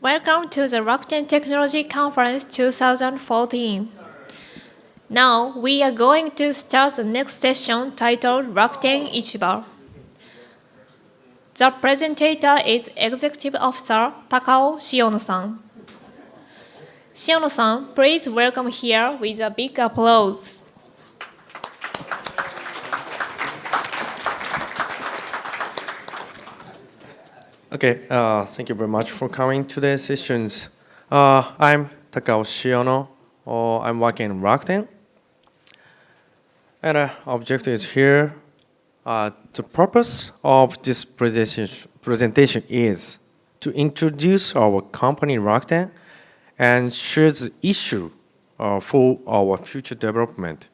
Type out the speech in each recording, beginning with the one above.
Welcome to the Rakuten Technology Conference 2014. Now we are going to start the next session titled Rakuten Ichiba. The presenter is Executive Officer Takao Shiono-san. Shiono-san, please welcome here with a big applause. Okay, thank you very much for coming to the sessions. I'm Takao Shiono. I'm working in Rakuten. And objective is here. The purpose of this presentation is to introduce our company Rakuten and share the issue for our future development.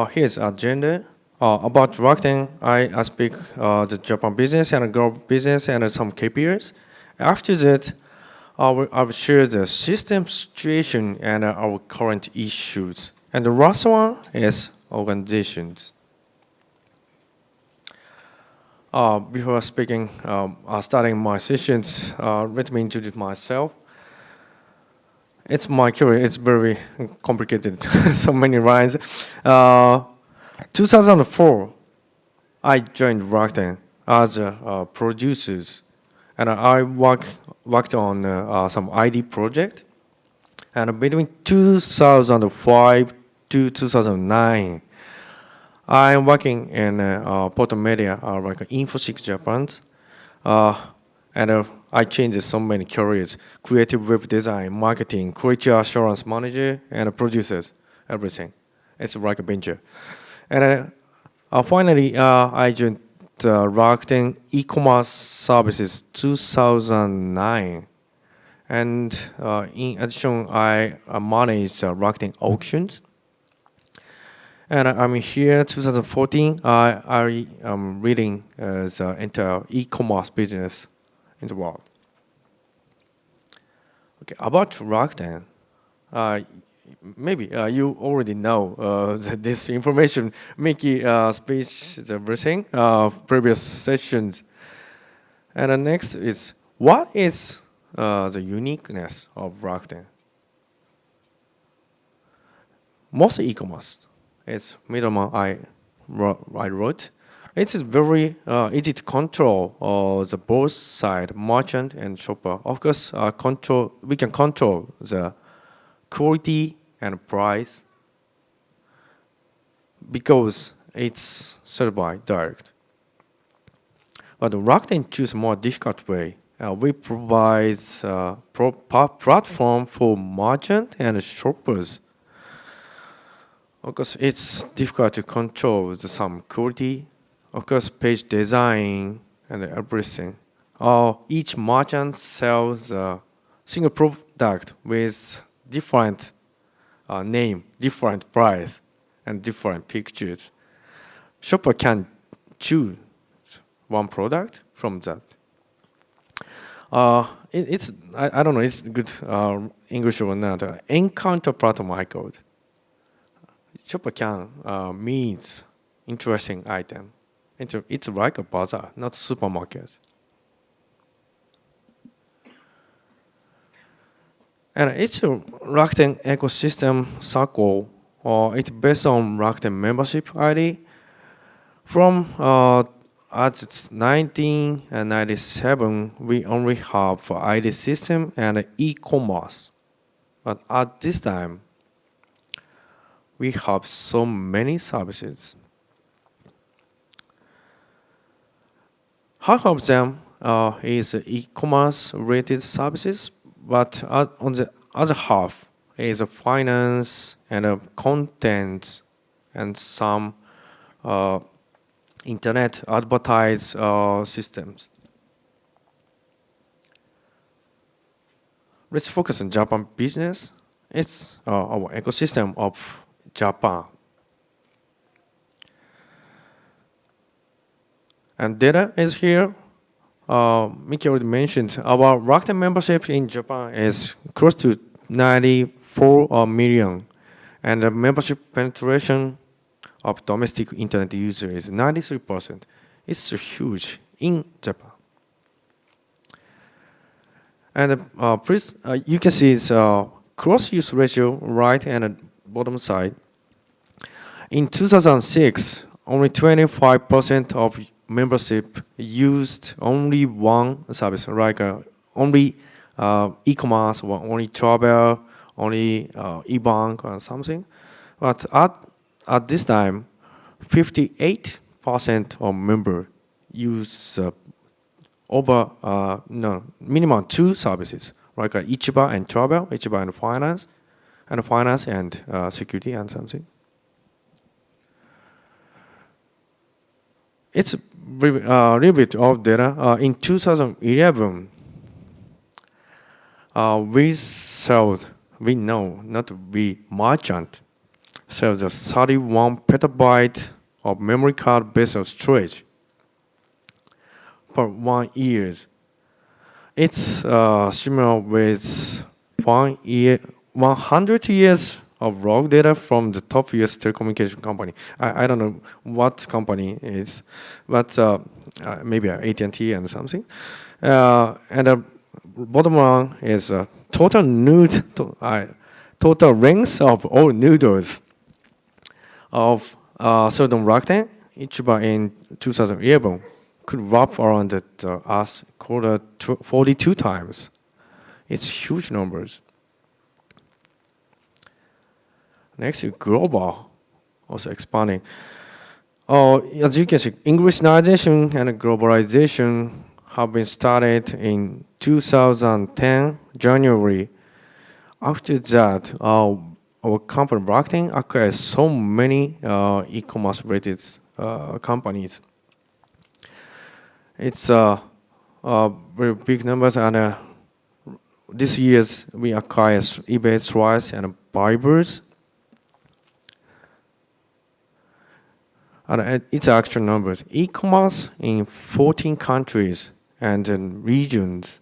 Here's the agenda. About Rakuten, I speak the Japan business and global business and some KPIs. After that, I will share the system situation and our current issues. And the last one is organizations. Before starting my sessions, let me introduce myself. It's my career. It's very complicated. So many lines. 2004, I joined Rakuten as a producer, and I worked on some ID project. And between 2005 to 2009, I'm working in Porto Media, like Infosys Japan, and I changed so many careers: creative web design, marketing, quality assurance manager, and producers, everything. It's like a venture. And finally, I joined Rakuten e-commerce services 2009. And in addition, I manage Rakuten auctions. And I'm here 2014. I am leading the entire e-commerce business in the world. Okay, about Rakuten. Maybe you already know this information. Mickey speech, everything, previous sessions. And the next is, what is the uniqueness of Rakuten? Most e-commerce is middleman I wrote. It's very easy to control the both side, merchant and shopper. Of course, we can control the quality and price because it's sold by direct. But Rakuten choose more difficult way. We provide platform for merchant and shoppers. Of course, it's difficult to control some quality. Of course, page design and everything. Each merchant sells a single product with different name, different price, and different pictures. Shopper can choose one product from that. I don't know, it's good English or not. Encounter platform I code. Shopper can meet interesting item. It's like a bazaar, not supermarket. And it's a Rakuten ecosystem circle. It's based on Rakuten membership ID. From as it's 1997, we only have ID system and e-commerce. But at this time, we have so many services. Half of them is e-commerce related services, but on the other half is finance and content and some internet advertise systems. Let's focus on Japan business. It's our ecosystem of Japan. And data is here. Miki already mentioned our Rakuten membership in Japan is close to 94 million, and the membership penetration of domestic internet users is 93%. It's huge in Japan. And please, you can see its cross-use ratio right and bottom side. In 2006, only 25% of membership used only one service, like only e-commerce, or only travel, only e-bank or something. But at this time, 58% of members use over no minimum two services, like Ichiba and travel, Ichiba and finance and security and something. It's a little bit of data. In 2011, we know, not we merchant, sells a 31 petabyte of memory card based on storage for 1 year. It's similar with 100 years of raw data from the top US telecommunication company. I don't know what company it is, but maybe AT&T and something. And the bottom one is total total rings of all noodles of certain Rakuten, Ichiba in 2011 could wrap around the Earth quarter 42 times. It's huge numbers. Next is global, also expanding. As you can see, Englishization and globalization have been started in 2010, January. After that, our company Rakuten acquired so many e-commerce related companies. It's very big numbers, and this year's we acquired eBay, Thrice, and Bybers. And it's actual numbers. E-commerce in 14 countries and regions,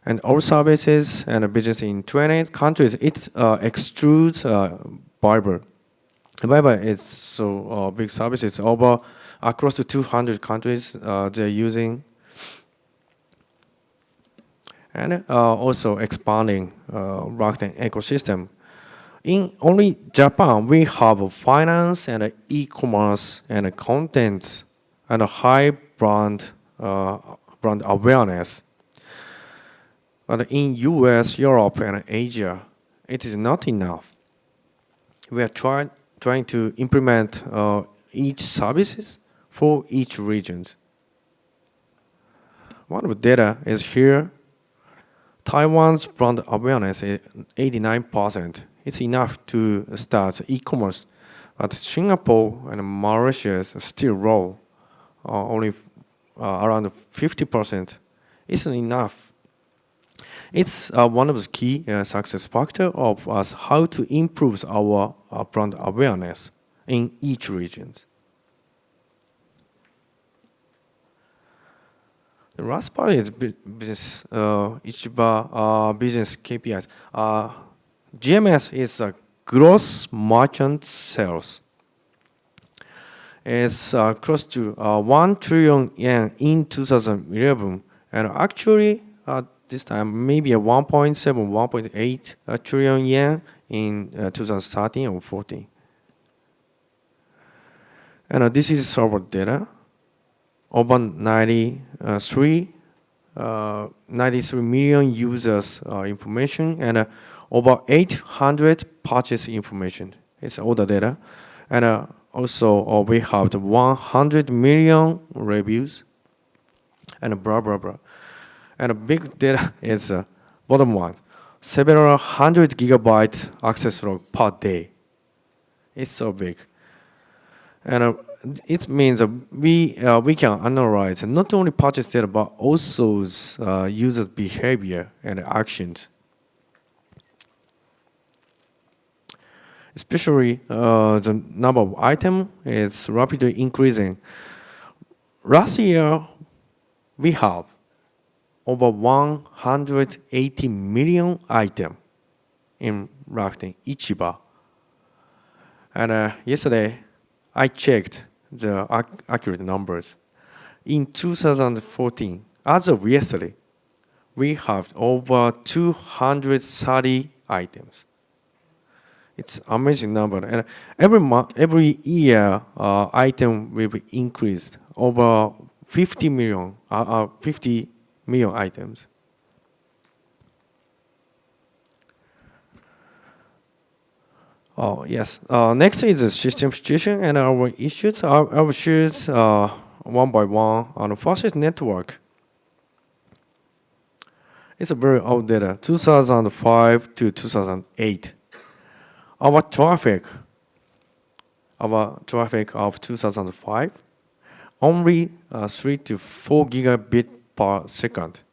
and all services and business in 28 countries. It extrudes Viber. Viber is so big service. It's over across the 200 countries they're using, and also expanding Rakuten ecosystem. In only Japan, we have finance and e-commerce and content and a high brand awareness. But in US, Europe, and Asia, it is not enough. We are trying to implement each services for each region. One of the data is here. Taiwan's brand awareness is 89%. It's enough to start e-commerce, but Singapore and Mauritius are still low, only around 50%. Isn't enough. It's one of the key success factors of us how to improve our brand awareness in each region. The last part is business Ichiba business KPIs. GMS is gross merchant sales. It's close to 1 trillion yen in 2011, and actually this time maybe a 1.7, 1.8 trillion yen in 2013 or 14. And this is our data. Over 93 million users information, and over 800 purchase information. It's all the data. And also we have the 100 million reviews and blah, blah, blah. And a big data is bottom one, several hundred gigabyte access log per day. It's so big. And it means we can analyze not only purchase data, but also user behavior and actions. Especially the number of items is rapidly increasing. Last year, we have over 180 million items in Rakuten Ichiba. And yesterday, I checked the accurate numbers. In 2014, as of yesterday, we have over 230 items. It's amazing number, and every year, item will be increased over 50 million items. Oh yes. Next is the system situation and our issues. I will share one by one. On the first is network. It's a very old data, 2005 to 2008. Our traffic, of 2005, only 3 to 4 gigabit per second.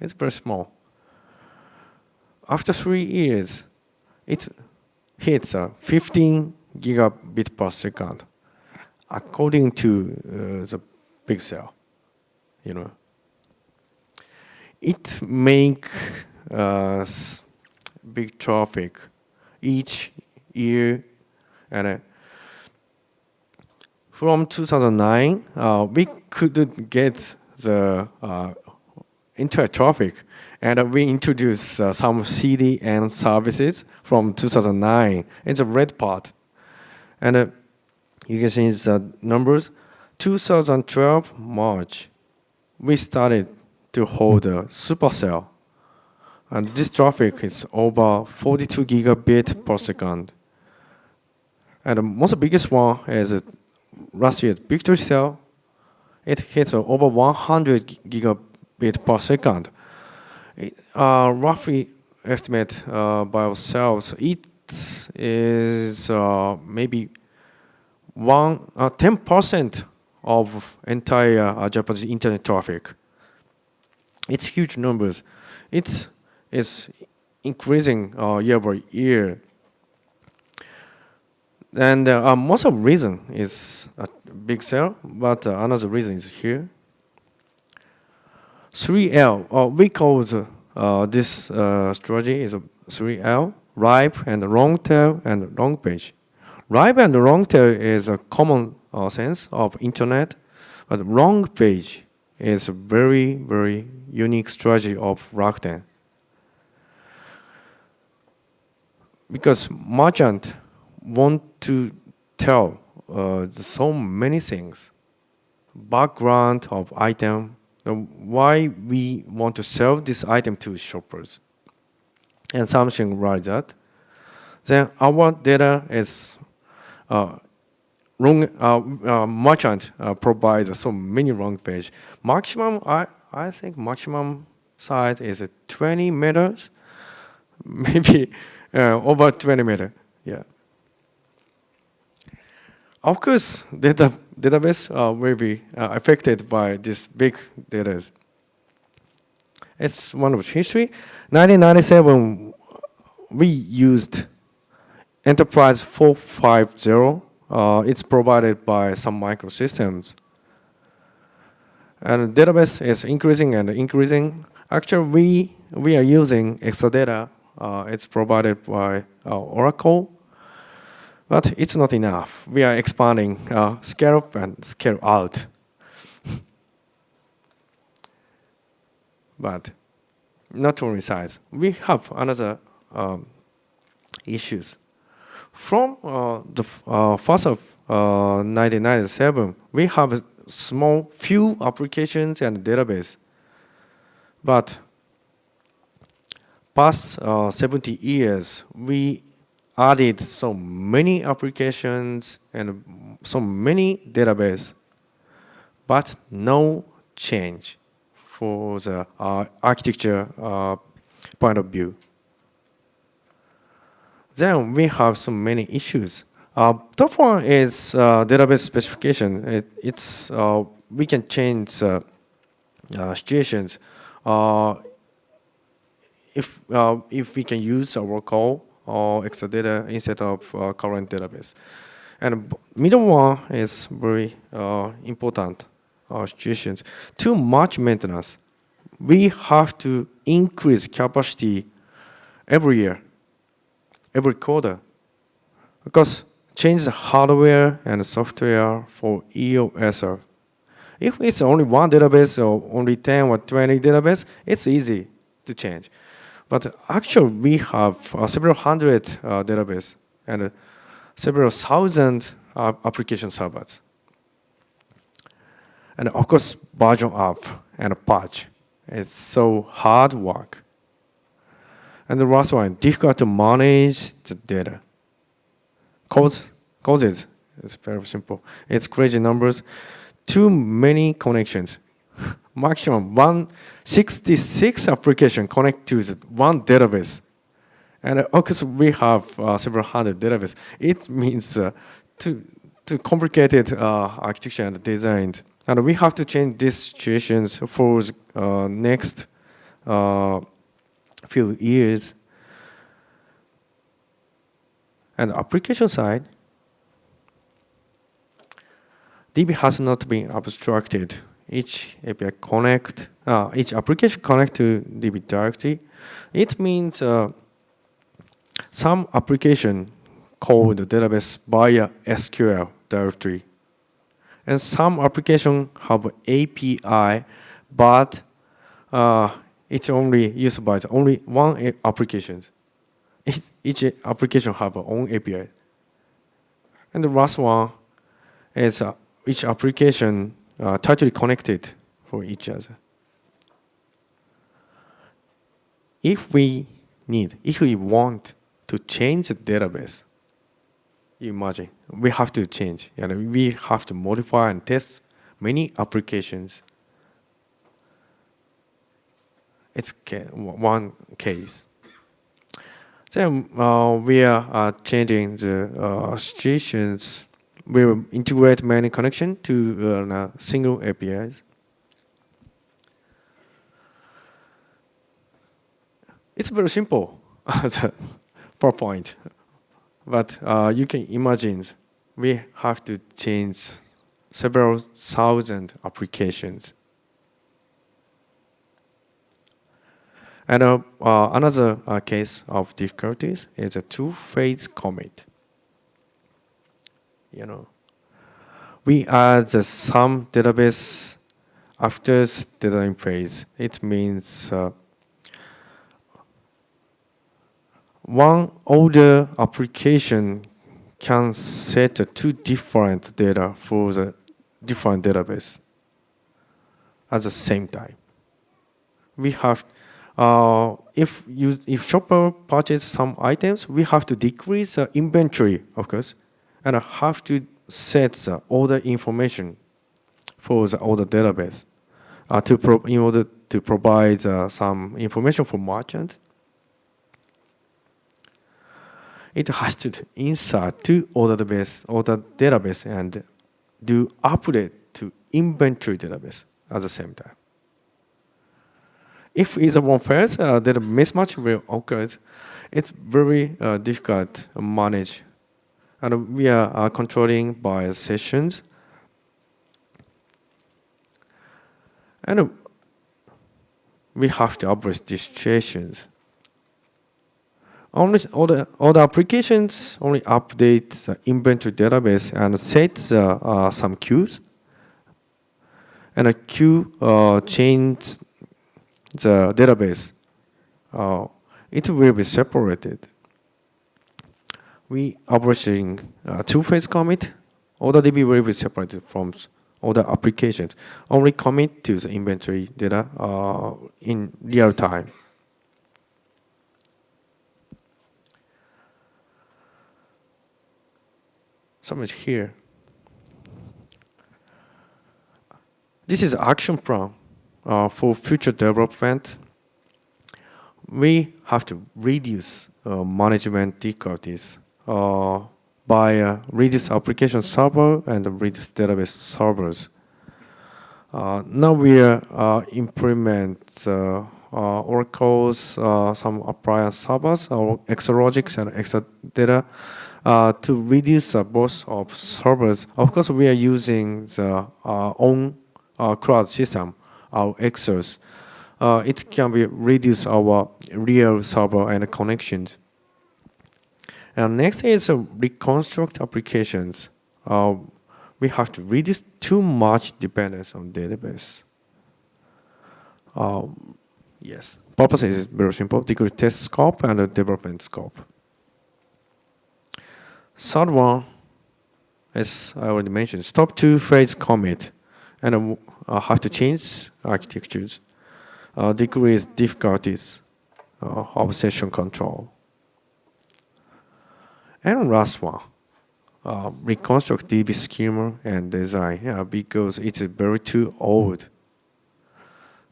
It's very small. After 3 years, it hits 15 gigabit per second, according to the pixel. You know, it make big traffic each year, and from 2009, we couldn't get the internet traffic, and we introduced some CDN services from 2009. It's a red part, and you can see the numbers. 2012 March, we started to hold a supercell, and this traffic is over 42 gigabit per second. And the most biggest one is last year's Victory Cell. It hits over 100 gigabit per second. Roughly estimate by ourselves, it is maybe 10% of entire Japanese internet traffic. It's huge numbers. It is increasing year by year. And most of the reason is a big cell, but another reason is here. 3L, we call this strategy is 3L, ripe and long tail and long page. Ripe and long tail is a common sense of internet, but long page is a very, very unique strategy of Rakuten. Because merchant want to tell so many things, background of item, why we want to sell this item to shoppers, and something like that. Then our data is merchant provides so many wrong page. Maximum, I think maximum size is 20 meters, maybe over 20 meters. Yeah. Of course, database will be affected by this big data. It's one of history. 1997, we used Enterprise 450. It's provided by some microsystems. And the database is increasing and increasing. Actually, we are using Exadata. It's provided by Oracle. But it's not enough. We are expanding scale up and scale out. But not only size. We have another issues. From the first of 1997, we have a small few applications and database. But past 70 years, we added so many applications and so many database, but no change for the architecture point of view. Then we have so many issues. Top one is database specification. We can change situations if we can use our call or Exadata instead of current database. And middle one is very important situations. Too much maintenance. We have to increase capacity every year, every quarter, because change the hardware and software for EOSR. If it's only one database or only 10 or 20 database, it's easy. to change. But actually, we have several hundred database and several thousand application servers. And of course, version up and patch. It's so hard work. And the last one, difficult to manage the data. Causes, it's very simple. It's crazy numbers. Too many connections. Maximum 166 application connect to one database. And of course, we have several hundred database. It means too complicated architecture and design. And we have to change these situations for next few years. And application side, DB has not been abstracted. Each API connect, each application connect to DB directly. It means some application call the database via SQL directory. And some application have API, but it's only used by only one application. Each application have its own API. And the last one is each application tightly connected for each other. If we want to change the database, imagine we have to change. We have to modify and test many applications. It's one case. Then we are changing the situations. We will integrate many connections to single APIs. It's very simple as a PowerPoint, but you can imagine we have to change several thousand applications. And another case of difficulties is a two-phase commit. We add some database after the design phase. It means one older application can set two different data for the different database at the same time. We have if shopper purchase some items, we have to decrease the inventory, of course, and have to set the order information for the order database in order to provide some information for merchant. It has to insert to order database and do update to inventory database at the same time. If either one fails, then a mismatch will occur. It's very difficult to manage. And we are controlling by sessions. And we have to address these situations. All the applications only update the inventory database and set some queues. And a queue changes the database. It will be separated. We are averaging two-phase commit. All the DB will be separated from all the applications. Only commit to the inventory data in real time. So much here. This is action plan for future development. We have to reduce management difficulties by reduce application server and reduce database servers. Now we implement Oracle's some appliance servers or Exalogics and Exadata to reduce both of servers. Of course, we are using the own cloud system, our Exos. It can be reduce our real server and connections. And next is reconstruct applications. We have to reduce too much dependence on database. Yes. Purpose is very simple. Decrease test scope and development scope. Third one, as I already mentioned, stop two-phase commit and have to change architectures. Decrease difficulties of session control. And last one, reconstruct DB schema and design because it's very too old.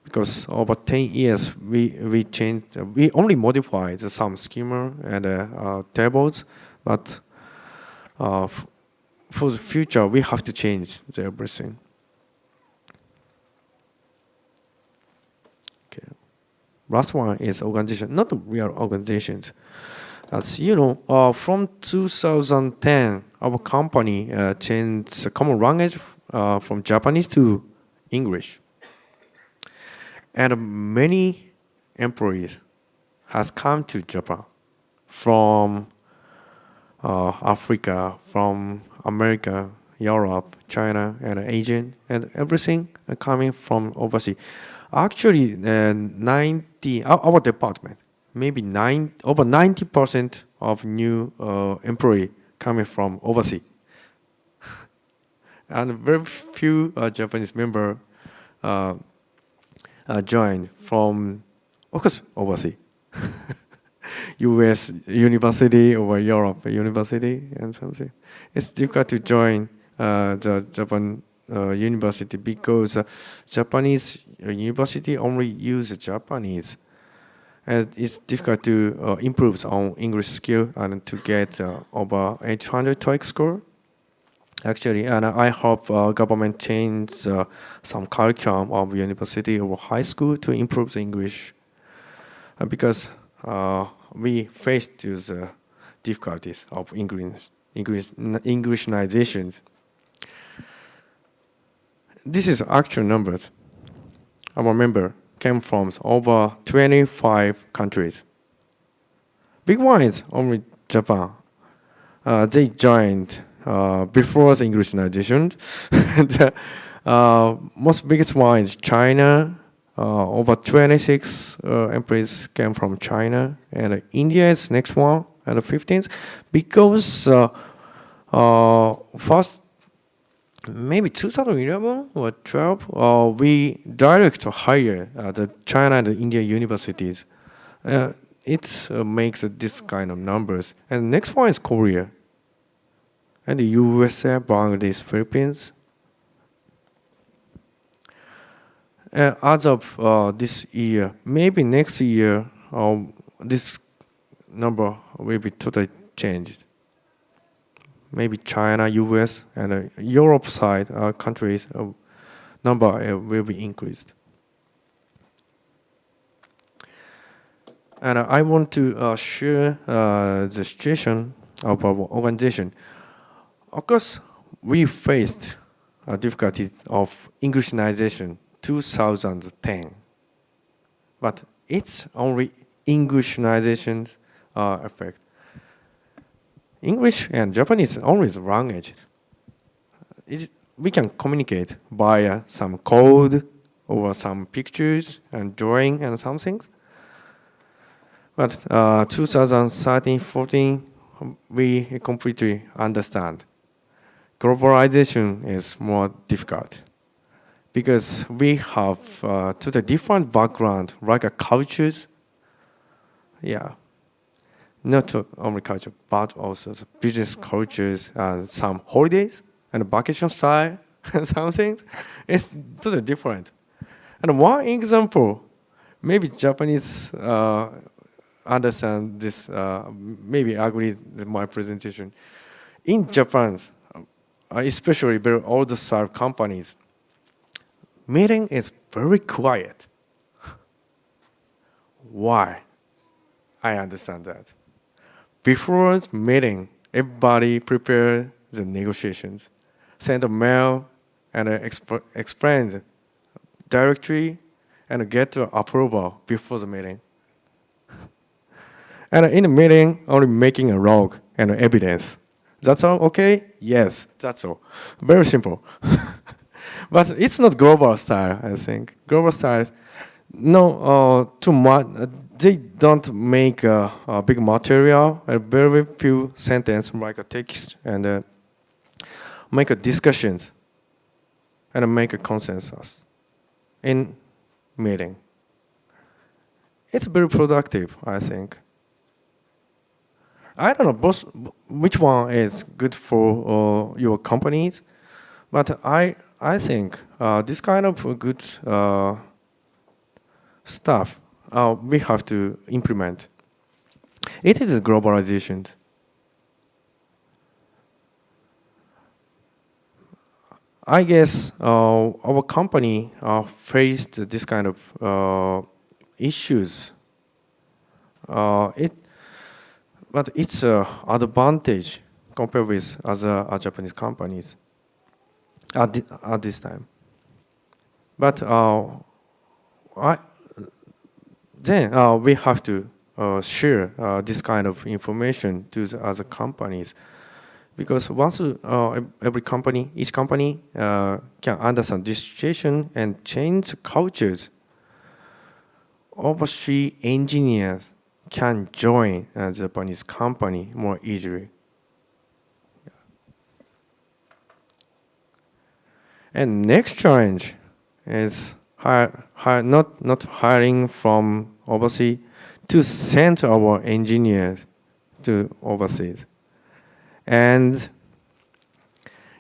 Because over 10 years, we changed, we only modified some schema and tables, but for the future, we have to change everything. Okay. Last one is organization, not real organizations. As you know, from 2010, our company changed the common language from Japanese to English. And many employees has come to Japan from Africa, from America, Europe, China, and Asian, and everything coming from overseas. Actually, our department, maybe over 90% of new employee coming from overseas. And very few Japanese member joined from, of course, overseas. US university or Europe university and something. It's difficult to join the Japan university because Japanese university only use Japanese. And it's difficult to improve on English skill and to get over 800 TOEIC score. Actually, and I hope government change some curriculum of university or high school to improve the English, because we faced the difficulties of Englishization. This is actual numbers. Our member came from over 25 countries. Big one is only Japan. They joined before the Englishization. The most biggest one is China. Over 26 employees came from China, and India is next one at the 15th, because first maybe 2011 or 12 we direct hire the China and the India universities. It makes this kind of numbers. And next one is Korea, and the USA, Bangladesh, Philippines. As of this year, maybe next year, this number will be totally changed. Maybe China, US, and Europe side countries number will be increased. And I want to share the situation of our organization. Of course, we faced difficulties of Englishization 2010, but it's only Englishization effect. English and Japanese only the language. We can communicate via some code or some pictures and drawing and some things. But 2013-14, we completely understand. Globalization is more difficult because we have totally different background, like cultures. Yeah, not only culture, but also the business cultures and some holidays and vacation style and some things. It's totally different. And one example, maybe Japanese understand this, maybe agree with my presentation. In Japan, especially very old style companies, meeting is very quiet. Why? I understand that. Before the meeting, everybody prepare the negotiations, send a mail, and explain directly, and get the approval before the meeting. And in the meeting, only making a log and evidence. That's all okay? Yes, that's all. Very simple. But it's not global style, I think. Global style, No, too much. They don't make a big material, a very few sentence, like a text, and make a discussions and make a consensus in meeting. It's very productive, I think. I don't know which one is good for your companies, but I think this kind of good stuff we have to implement. It is a globalization. I guess our company faced this kind of issues. But it's an advantage compared with other Japanese companies at this time. But then we have to share this kind of information to the other companies, because once each company can understand this situation and change cultures, overseas engineers can join a Japanese company more easily. And next challenge is not hiring from overseas to send our engineers to overseas. And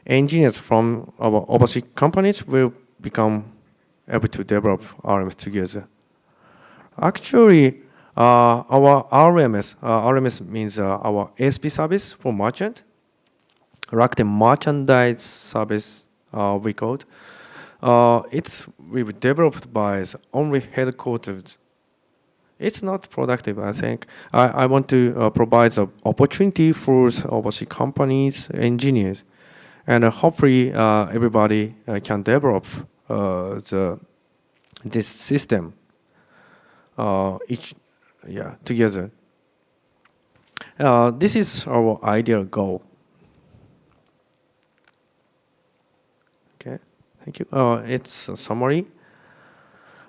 engineers from our overseas companies will become able to develop RMS together. Actually, our RMS means our ASP service for merchant, Rakuten merchandise service we called. We were developed by only headquarters. It's not productive, I think. I want to provide the opportunity for overseas companies, engineers, and hopefully everybody can develop this system together. This is our ideal goal. Okay, thank you. It's a summary.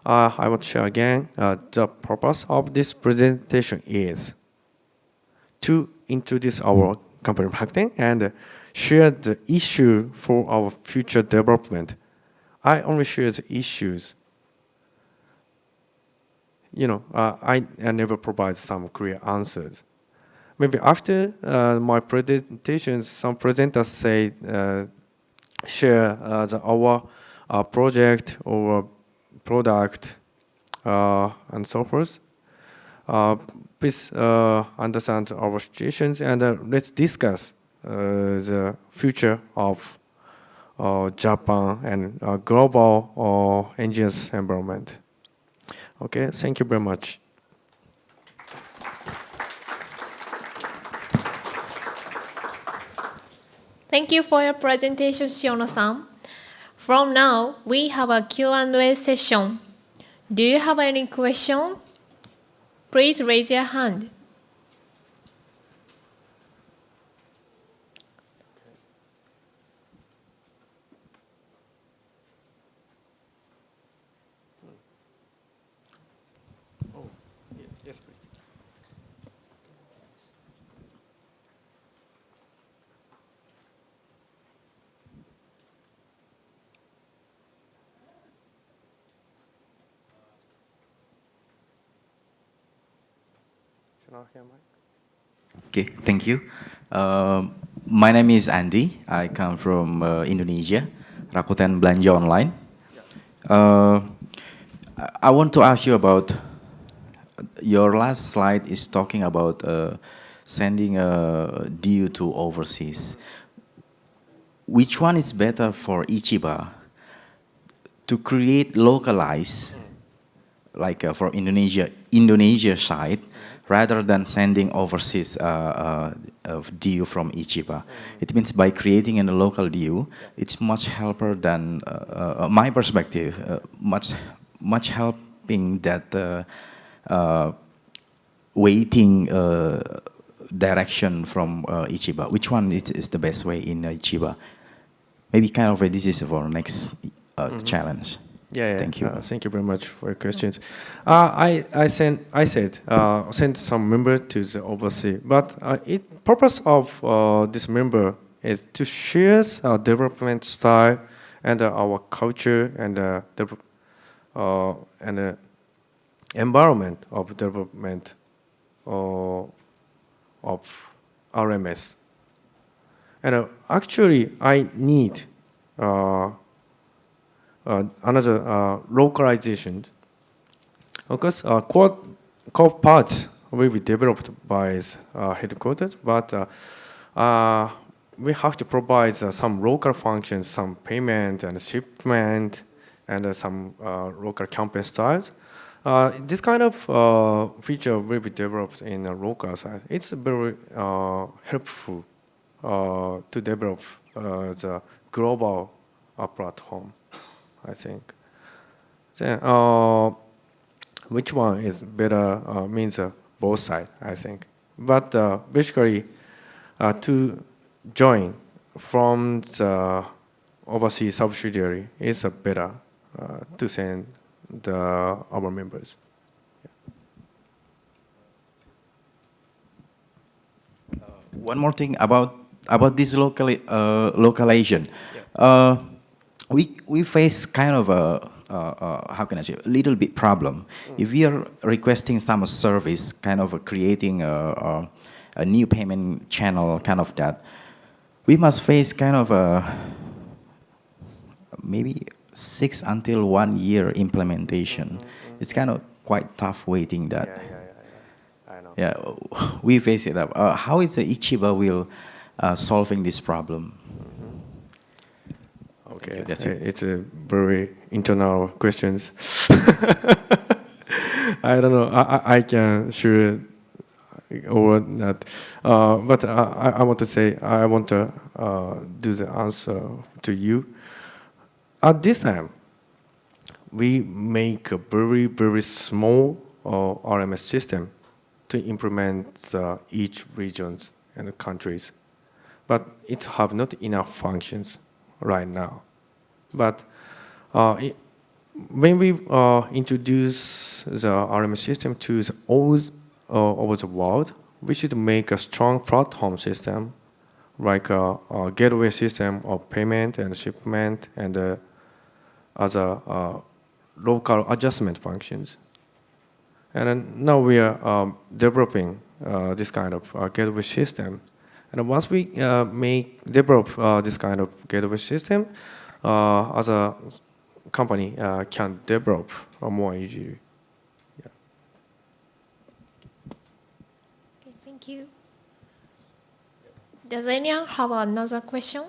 I want to share again, the purpose of this presentation is to introduce our company Rakuten and share the issue for our future development. I only share the issues. I never provide some clear answers. Maybe after my presentations, some presenters say, share our project or product and so forth. Please understand our situations and let's discuss the future of Japan and global engineers environment. Okay, thank you very much. Thank you for your presentation, Shiono-san. From now, we have a Q&A session. Do you have any question? Please raise your hand. Yes, please. Okay, thank you. My name is Andy. I come from Indonesia, Rakuten Belanja Online. I want to ask you about your last slide is talking about sending a due to overseas. Which one is better for Ichiba to create localize, like for Indonesia side, rather than sending overseas DU from Ichiba? It means by creating in a local DU, it's much helper than my perspective, much helping that waiting direction from Ichiba. Which one is the best way in Ichiba? Maybe kind of this is for next challenge. Yeah. Thank you. Thank you very much for your questions. I said send some member to the overseas, but purpose of this member is to share our development style and our culture and the environment of development of RMS. And actually, I need another localization because core parts will be developed by headquarters, but we have to provide some local functions, some payment and shipment, and some local campaign styles. This kind of feature will be developed in the local side. It's very helpful to develop the global platform, I think. Then, which one is better means both sides, I think. But basically, to join from the overseas subsidiary is better to send our members. One more thing about this localization. We face kind of a how can I say, a little bit problem. If we are requesting some service, kind of creating a new payment channel, kind of that, we must face kind of a maybe 6 until 1 year implementation. It's kind of quite tough waiting that. I know. Yeah, we face it up. How is the Ichiba will solving this problem? Okay, That's it. it's a very internal questions. I don't know. I can share over that, but I want to say I want to do the answer to you. At this time, we make a very small RMS system to implement each regions and countries, but it have not enough functions right now. But when we introduce the RMS system to all over the world, we should make a strong platform system, like a gateway system of payment and shipment and other local adjustment functions. And then now we are developing this kind of gateway system. And once we develop this kind of gateway system, as a company can develop more easily. Yeah. Okay, thank you. Does anyone have another question?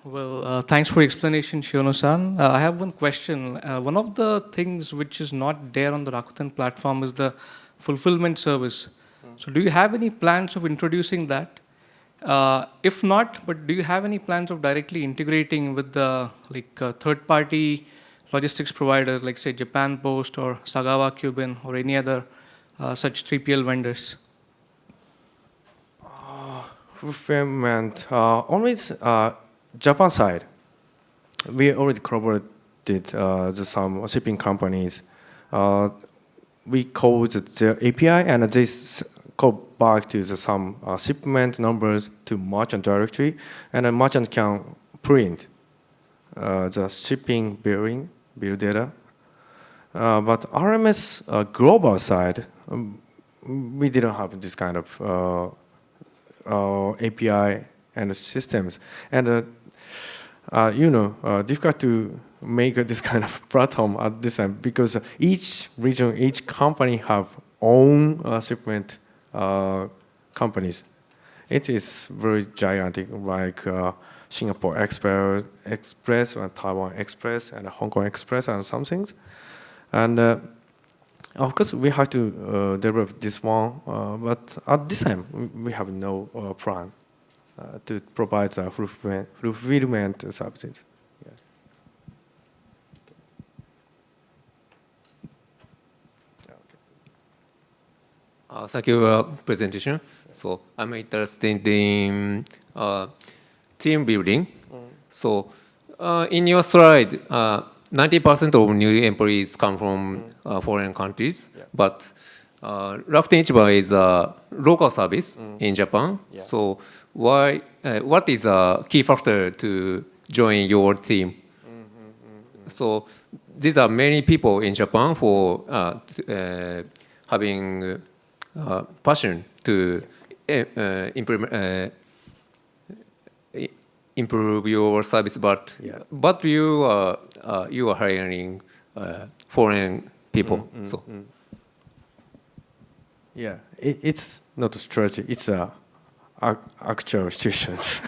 Well, thanks for your explanation, Shiono-san. I have one question. One of the things which is not there on the Rakuten platform is the fulfillment service. So do you have any plans of introducing that? If not, but do you have any plans of directly integrating with the third-party logistics providers, like say Japan Post or Sagawa Cuban or any other such 3PL vendors? Fulfillment, only Japan side. We already collaborated some shipping companies. We code the API and they go back to some shipment numbers to merchant directory, and a merchant can print the shipping bill data. But RMS global side, we didn't have this kind of API and systems, and difficult to make this kind of platform at this time because each region, each company have own shipment companies. It is very gigantic, like Singapore Express and Taiwan Express and Hong Kong Express and some things. And of course, we have to develop this one, but at this time, we have no plan to provide fulfillment services. Yeah. Thank you for presentation. So I'm interested in team building. So in your slide, 90% of new employees come from foreign countries, but Rakuten Ichiba is a local service in Japan. So why? What is a key factor to join your team? So these are many people in Japan for having passion to improve your service, but you are hiring foreign people. Yeah, it's not a strategy. It's actual situations.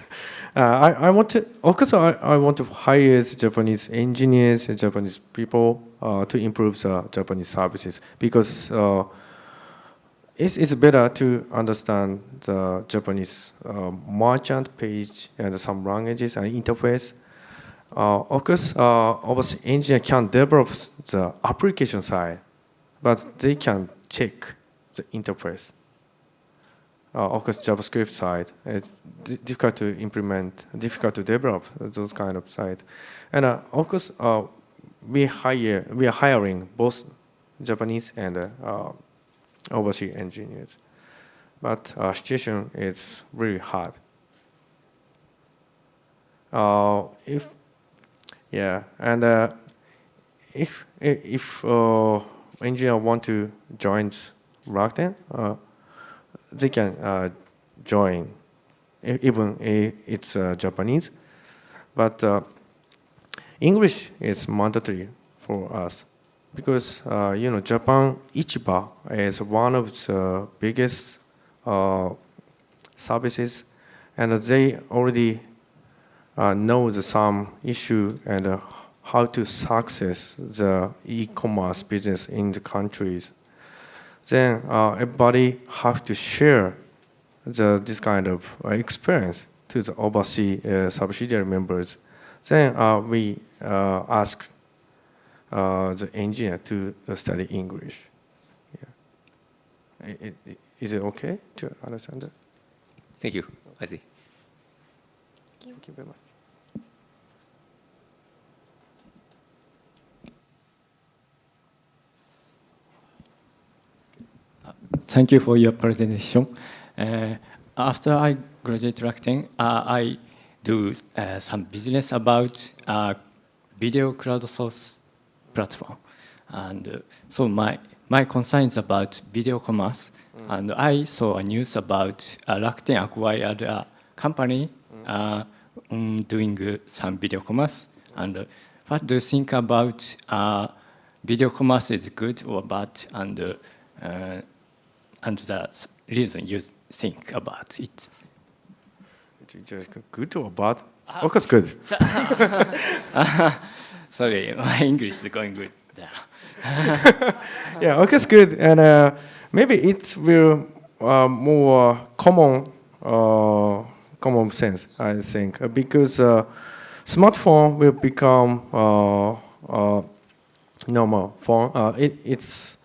I want to, of course, I want to hire Japanese engineers and Japanese people to improve the Japanese services because it's better to understand the Japanese merchant page and some languages and interface. Of course, obviously, engineer can develop the application side, but they can check the interface. Of course, JavaScript side, it's difficult to implement, difficult to develop those kind of side. And of course, we are hiring both Japanese and overseas engineers. But situation is really hard. If engineer want to join Rakuten, they can join, even if it's Japanese. But English is mandatory for us because Japan Ichiba is one of the biggest services, and they already know some issue and how to success the e-commerce business in the countries. Then everybody have to share this kind of experience to the overseas subsidiary members. Then we ask the engineer to study English. Yeah. Is it okay to understand that? Thank you. I see. Thank you very much. Thank you for your presentation. After I graduate Rakuten, I do some business about video crowdsource platform. And so my concern is about video commerce. And I saw a news about Rakuten acquired a company doing some video commerce. And what do you think about video commerce is good or bad? And the reason you think about it. It's just good or bad? Of course, good. Sorry, my English is going good there. Yeah, of course, good. And maybe it will more common sense, I think, because smartphone will become normal phone. It's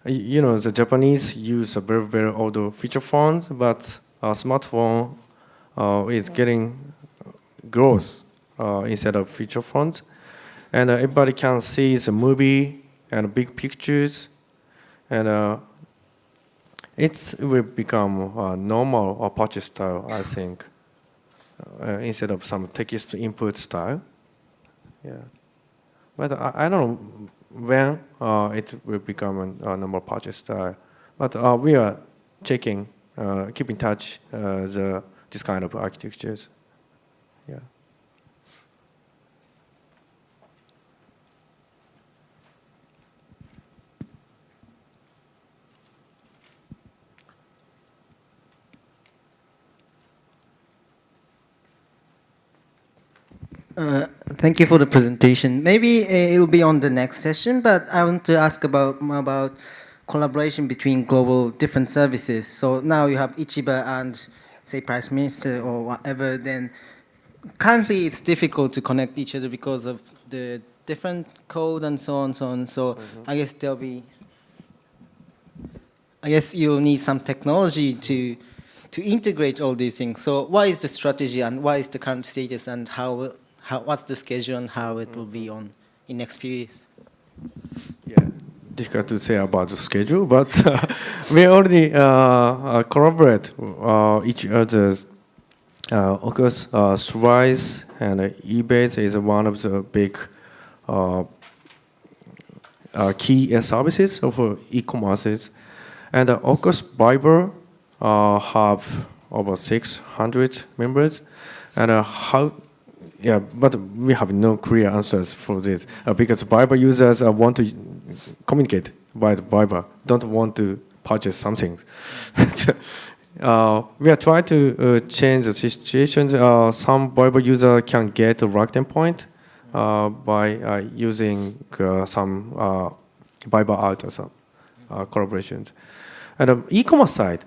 the Japanese use a very, very old feature phone, but smartphone is getting growth instead of feature phones. And everybody can see the movie and big pictures. And it will become normal purchase style, I think, instead of some text input style. Yeah. But I don't know when it will become a normal purchase style. But we are checking, keep in touch this kind of architectures. Yeah. Thank you for the presentation. Maybe it will be on the next session, but I want to ask about collaboration between global different services. So now you have Ichiba and, say, Prime Minister or whatever. Then currently it's difficult to connect each other because of the different code and so on. So I guess there'll be. I guess you'll need some technology to integrate all these things. So what is the strategy and what is the current status and what's the schedule and how it will be on in next few years? Yeah, difficult to say about the schedule, but we already collaborate each other's. Of course, Thrice and eBay is one of the big key services of e-commerces. And of course, Viber have over 600 members. And but we have no clear answers for this because Viber users want to communicate by the Viber, don't want to purchase something. We are trying to change the situation. Some Viber user can get a Rakuten point by using some Viber out or some collaborations. And e-commerce side,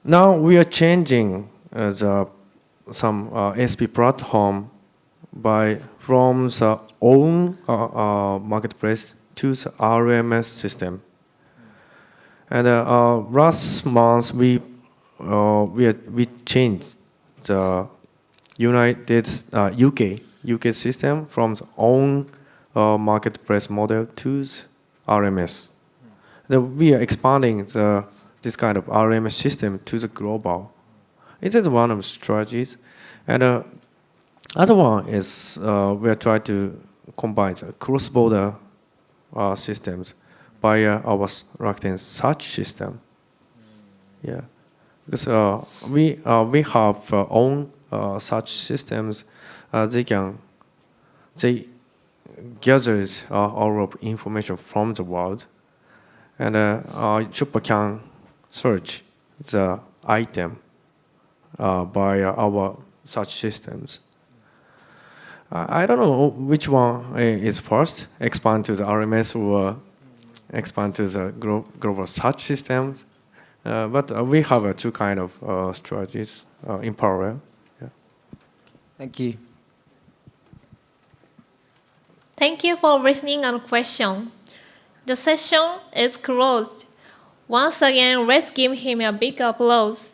now we are changing some SP platform from the own marketplace to the RMS system. And last month we changed the UK system from the own marketplace model to the RMS. We are expanding this kind of RMS system to the global. It is one of the strategies. And other one is we are trying to combine the cross-border systems by our Rakuten search system. Yeah, because we have own such systems. They gathers all of information from the world, and shopper can search the item by our such systems. I don't know which one is first, expand to the RMS or expand to the global search systems. But we have two kind of strategies in parallel. Yeah. Thank you. Thank you for listening and question. The session is closed. Once again, let's give him a big applause.